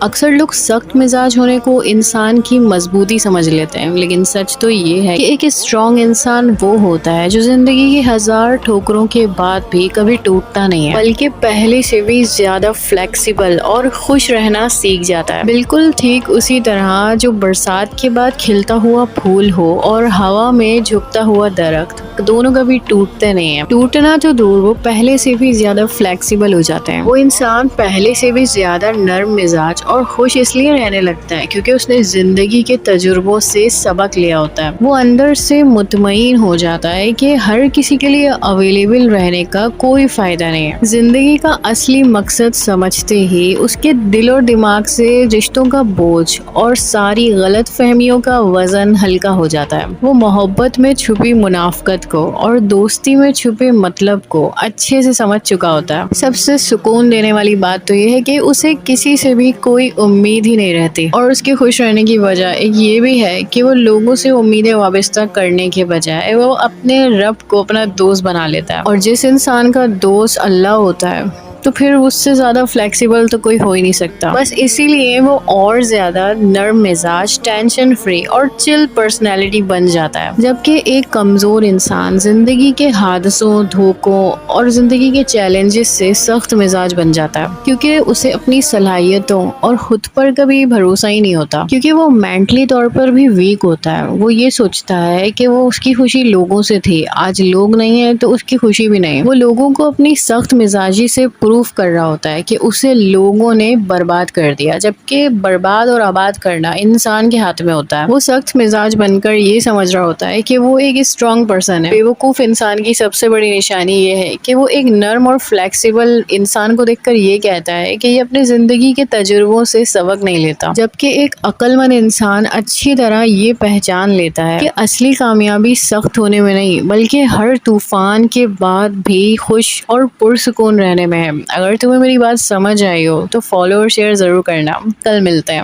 اکثر لوگ سخت مزاج ہونے کو انسان کی مضبوطی سمجھ لیتے ہیں، لیکن سچ تو یہ ہے کہ ایک اسٹرانگ انسان وہ ہوتا ہے جو زندگی کی ہزار ٹھوکروں کے بعد بھی کبھی ٹوٹتا نہیں ہے، بلکہ پہلے سے بھی زیادہ فلیکسیبل اور خوش رہنا سیکھ جاتا ہے۔ بالکل ٹھیک اسی طرح جو برسات کے بعد کھلتا ہوا پھول ہو اور ہوا میں جھکتا ہوا درخت، دونوں کبھی ٹوٹتے نہیں ہیں۔ ٹوٹنا تو دور، وہ پہلے سے بھی زیادہ فلیکسیبل ہو جاتے ہیں۔ وہ انسان پہلے سے بھی زیادہ نرم مزاج اور خوش اس لیے رہنے لگتا ہے کیونکہ اس نے زندگی کے تجربوں سے سبق لیا ہوتا ہے۔ وہ اندر سے مطمئن ہو جاتا ہے کہ ہر کسی کے لیے اویلیبل رہنے کا کوئی فائدہ نہیں ہے۔ زندگی کا اصلی مقصد سمجھتے ہی اس کے دل اور دماغ سے رشتوں کا بوجھ اور ساری غلط فہمیوں کا وزن ہلکا ہو جاتا ہے۔ وہ محبت میں چھپی منافقت کو اور دوستی میں چھپے مطلب کو اچھے سے سمجھ چکا ہوتا ہے۔ سب سے سکون دینے والی بات تو یہ ہے کہ اسے کسی سے بھی کوئی امید ہی نہیں رہتی، اور اس کے خوش رہنے کی وجہ ایک یہ بھی ہے کہ وہ لوگوں سے امیدیں وابستہ کرنے کے بجائے وہ اپنے رب کو اپنا دوست بنا لیتا ہے، اور جس انسان کا دوست اللہ ہوتا ہے تو پھر اس سے زیادہ فلیکسیبل تو کوئی ہو ہی نہیں سکتا۔ بس اسی لیے وہ اور زیادہ نرم مزاج، ٹینشن فری اور چل پرسنالٹی بن جاتا ہے، جبکہ ایک کمزور انسان زندگی کے حادثوں، دھوکوں اور زندگی کے چیلنجز سے سخت مزاج بن جاتا ہے، کیونکہ اسے اپنی صلاحیتوں اور خود پر کبھی بھروسہ ہی نہیں ہوتا، کیونکہ وہ مینٹلی طور پر بھی ویک ہوتا ہے۔ وہ یہ سوچتا ہے کہ وہ اس کی خوشی لوگوں سے تھی، آج لوگ نہیں ہیں تو اس کی خوشی بھی نہیں۔ وہ لوگوں کو اپنی سخت مزاجی سے پروف کر رہا ہوتا ہے کہ اسے لوگوں نے برباد کر دیا، جبکہ برباد اور آباد کرنا انسان کے ہاتھ میں ہوتا ہے۔ وہ سخت مزاج بن کر یہ سمجھ رہا ہوتا ہے کہ وہ ایک اسٹرانگ پرسن ہے۔ بیوقوف انسان کی سب سے بڑی نشانی یہ ہے کہ وہ ایک نرم اور فلیکسیبل انسان کو دیکھ کر یہ کہتا ہے کہ یہ اپنی زندگی کے تجربوں سے سبق نہیں لیتا، جبکہ ایک عقل مند انسان اچھی طرح یہ پہچان لیتا ہے کہ اصلی کامیابی سخت ہونے میں نہیں بلکہ ہر طوفان کے بعد بھی خوش اور پرسکون رہنے میں ہے۔ اگر تمہیں میری بات سمجھ آئی ہو تو فالو اور شیئر ضرور کرنا۔ کل ملتے ہیں۔